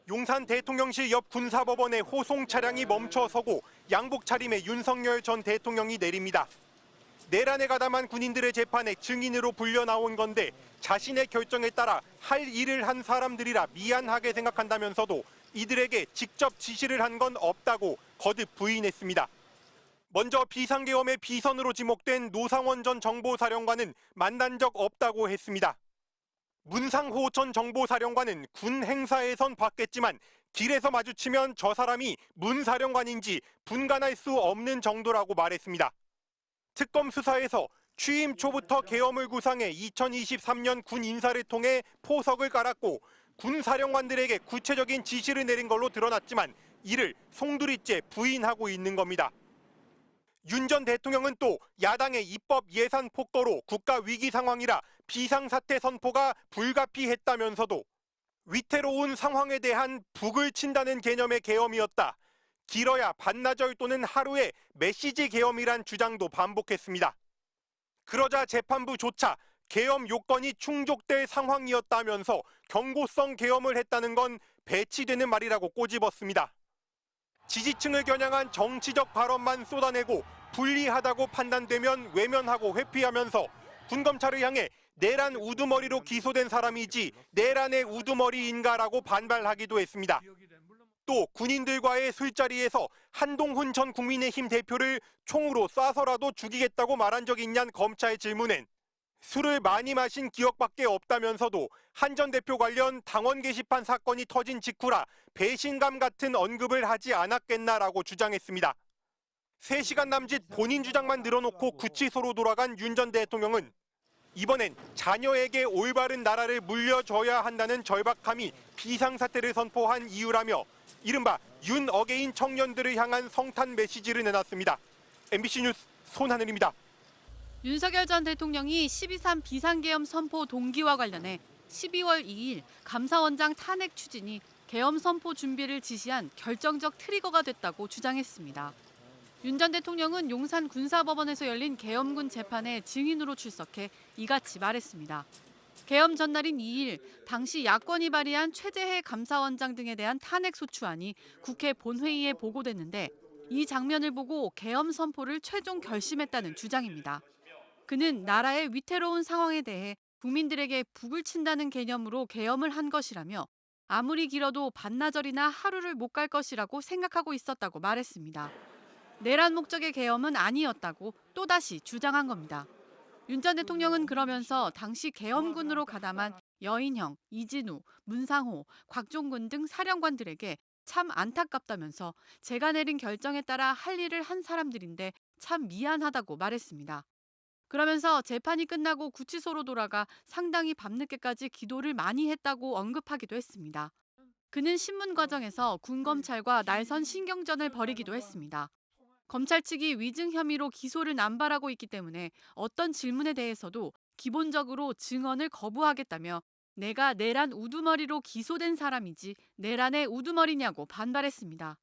용산 대통령실 옆 군사법원에 호송 차량이 멈춰서고 양복 차림의 윤석열 전 대통령이 내립니다. 내란에 가담한 군인들의 재판에 증인으로 불려 나온 건데 자신의 결정에 따라 할 일을 한 사람들이라 미안하게 생각한다면서도 이들에게 직접 지시를 한 건 없다고 거듭 부인했습니다. 먼저 비상계엄의 비선으로 지목된 노상원 전 정보사령관은 만난 적 없다고 했습니다. 문상호 전 정보사령관은 군 행사에선 봤겠지만 길에서 마주치면 저 사람이 문 사령관인지 분간할 수 없는 정도라고 말했습니다. 특검 수사에서 취임 초부터 계엄을 구상해 2023년 군 인사를 통해 포석을 깔았고 군 사령관들에게 구체적인 지시를 내린 걸로 드러났지만 이를 송두리째 부인하고 있는 겁니다. 윤 전 대통령은 또 야당의 입법 예산 폭거로 국가 위기 상황이라 비상사태 선포가 불가피했다면서도 위태로운 상황에 대한 북을 친다는 개념의 계엄이었다. 길어야 반나절 또는 하루의 메시지 계엄이란 주장도 반복했습니다. 그러자 재판부조차 계엄 요건이 충족될 상황이었다면서 경고성 계엄을 했다는 건 배치되는 말이라고 꼬집었습니다. 지지층을 겨냥한 정치적 발언만 쏟아내고 불리하다고 판단되면 외면하고 회피하면서 군검찰을 향해 내란 우두머리로 기소된 사람이지 내란의 우두머리인가라고 반발하기도 했습니다. 또 군인들과의 술자리에서 한동훈 전 국민의힘 대표를 총으로 쏴서라도 죽이겠다고 말한 적이 있냐는 검찰 질문엔 술을 많이 마신 기억밖에 없다면서도 한 전 대표 관련 당원 게시판 사건이 터진 직후라 배신감 같은 언급을 하지 않았겠나라고 주장했습니다. 3시간 남짓 본인 주장만 늘어놓고 구치소로 돌아간 윤 전 대통령은 이번엔 자녀에게 올바른 나라를 물려줘야 한다는 절박함이 비상사태를 선포한 이유라며 이른바 윤 어게인 청년들을 향한 성탄 메시지를 내놨습니다. MBC 뉴스 손하늘입니다. 윤석열 전 대통령이 12.3 비상계엄 선포 동기와 관련해 12월 2일 감사원장 탄핵 추진이 계엄 선포 준비를 지시한 결정적 트리거가 됐다고 주장했습니다. 윤 전 대통령은 용산 군사법원에서 열린 계엄군 재판에 증인으로 출석해 이같이 말했습니다. 계엄 전날인 2일 당시 야권이 발의한 최재해 감사원장 등에 대한 탄핵 소추안이 국회 본회의에 보고됐는데 이 장면을 보고 계엄 선포를 최종 결심했다는 주장입니다. 그는 나라의 위태로운 상황에 대해 국민들에게 북을 친다는 개념으로 계엄을 한 것이라며 아무리 길어도 반나절이나 하루를 못 갈 것이라고 생각하고 있었다고 말했습니다. 내란 목적의 계엄은 아니었다고 또다시 주장한 겁니다. 윤 전 대통령은 그러면서 당시 계엄군으로 가담한 여인형, 이진우, 문상호, 곽종근 등 사령관들에게 참 안타깝다면서 제가 내린 결정에 따라 할 일을 한 사람들인데 참 미안하다고 말했습니다. 그러면서 재판이 끝나고 구치소로 돌아가 상당히 밤늦게까지 기도를 많이 했다고 언급하기도 했습니다. 그는 신문 과정에서 군검찰과 날선 신경전을 벌이기도 했습니다. 검찰 측이 위증 혐의로 기소를 남발하고 있기 때문에 어떤 질문에 대해서도 기본적으로 증언을 거부하겠다며 내가 내란 우두머리로 기소된 사람이지 내란의 우두머리냐고 반발했습니다.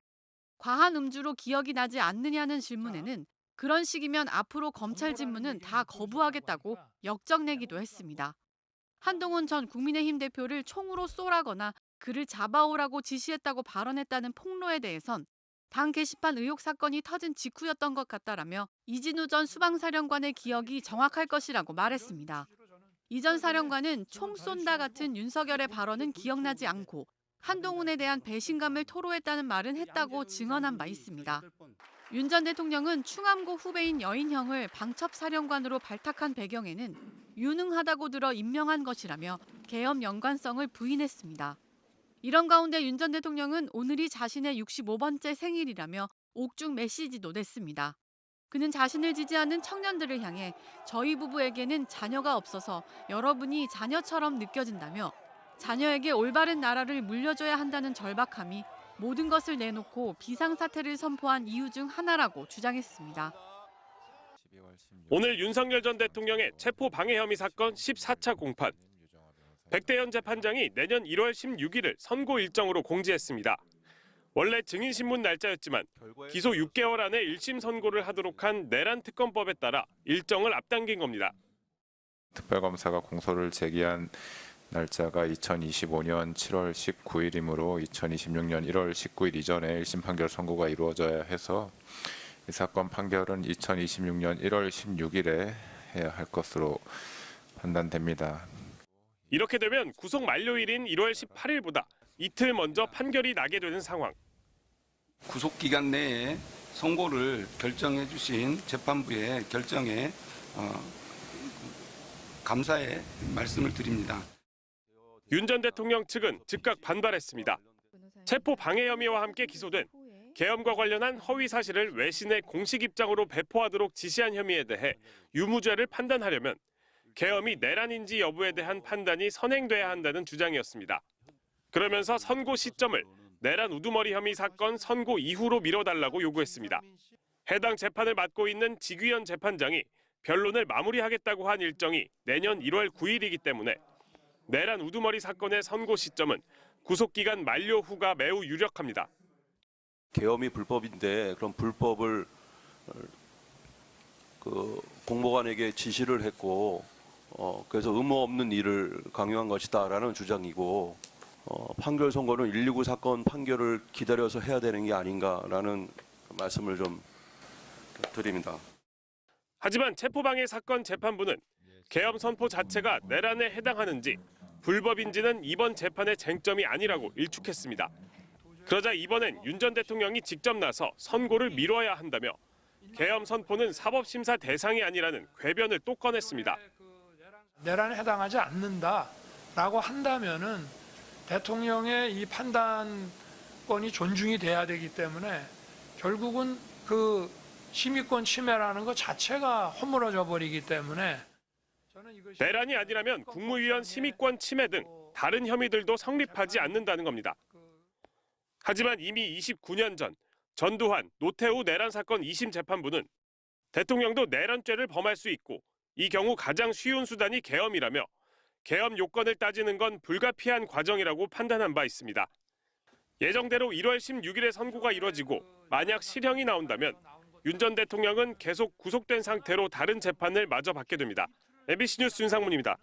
과한 음주로 기억이 나지 않느냐는 질문에는 그런 식이면 앞으로 검찰 질문은 다 거부하겠다고 역정내기도 했습니다. 한동훈 전 국민의힘 대표를 총으로 쏘라거나 그를 잡아오라고 지시했다고 발언했다는 폭로에 대해선 당 게시판 의혹 사건이 터진 직후였던 것 같다라며 이진우 전 수방사령관의 기억이 정확할 것이라고 말했습니다. 이 전 사령관은 총 쏜다 같은 윤석열의 발언은 기억나지 않고 한동훈에 대한 배신감을 토로했다는 말은 했다고 증언한 바 있습니다. 윤 전 대통령은 충암고 후배인 여인형을 방첩사령관으로 발탁한 배경에는 유능하다고 들어 임명한 것이라며 계엄 연관성을 부인했습니다. 이런 가운데 윤 전 대통령은 오늘이 자신의 65번째 생일이라며 옥중 메시지도 냈습니다. 그는 자신을 지지하는 청년들을 향해 저희 부부에게는 자녀가 없어서 여러분이 자녀처럼 느껴진다며 자녀에게 올바른 나라를 물려줘야 한다는 절박함이 모든 것을 내놓고 비상사태를 선포한 이유 중 하나라고 주장했습니다. 오늘 윤석열 전 대통령의 체포방해 혐의 사건 14차 공판. 백대현 재판장이 내년 1월 16일을 선고 일정으로 공지했습니다. 원래 증인신문 날짜였지만 기소 6개월 안에 1심 선고를 하도록 한 내란 특검법에 따라 일정을 앞당긴 겁니다. 특별검사가 공소를 제기한 날짜가 2025년 7월 19일이므로 2026년 1월 19일 이전에 1심 판결 선고가 이루어져야 해서 이 사건 판결은 2026년 1월 16일에 해야 할 것으로 판단됩니다. 이렇게 되면 구속 만료일인 1월 18일보다 이틀 먼저 판결이 나게 되는 상황. 구속 기간 내에 선고를 결정해 주신 재판부의 결정에 감사의 말씀을 드립니다. 윤 전 대통령 측은 즉각 반발했습니다. 체포 방해 혐의와 함께 기소된 계엄과 관련한 허위 사실을 외신의 공식 입장으로 배포하도록 지시한 혐의에 대해 유무죄를 판단하려면 계엄이 내란인지 여부에 대한 판단이 선행돼야 한다는 주장이었습니다. 그러면서 선고 시점을 내란 우두머리 혐의 사건 선고 이후로 미뤄달라고 요구했습니다. 해당 재판을 맡고 있는 지귀현 재판장이 변론을 마무리하겠다고 한 일정이 내년 1월 9일이기 때문에 내란 우두머리 사건의 선고 시점은 구속기간 만료 후가 매우 유력합니다. 계엄이 불법인데 그런 불법을 공보관에게 지시를 했고 그래서 의무 없는 일을 강요한 것이다라는 주장이고 판결 선고는 119 사건 판결을 기다려서 해야 되는 게 아닌가라는 말씀을 좀 드립니다. 하지만 체포방해 사건 재판부는 계엄 선포 자체가 내란에 해당하는지 불법인지는 이번 재판의 쟁점이 아니라고 일축했습니다. 그러자 이번엔 윤 전 대통령이 직접 나서 선고를 미뤄야 한다며 계엄 선포는 사법심사 대상이 아니라는 궤변을 또 꺼냈습니다. 내란에 해당하지 않는다라고 한다면은 대통령의 이 판단권이 존중이 돼야 되기 때문에 결국은 그 심의권 침해라는 것 자체가 허물어져 버리기 때문에 저는 이것이 내란이 아니라면 국무위원 심의권 침해 등 다른 혐의들도 성립하지 않는다는 겁니다. 하지만 이미 29년 전 전두환, 노태우 내란 사건 2심 재판부는 대통령도 내란죄를 범할 수 있고 이 경우 가장 쉬운 수단이 계엄이라며 계엄 요건을 따지는 건 불가피한 과정이라고 판단한 바 있습니다. 예정대로 1월 16일에 선고가 이뤄지고 만약 실형이 나온다면 윤 전 대통령은 계속 구속된 상태로 다른 재판을 마저 받게 됩니다. MBC 뉴스 윤상문입니다.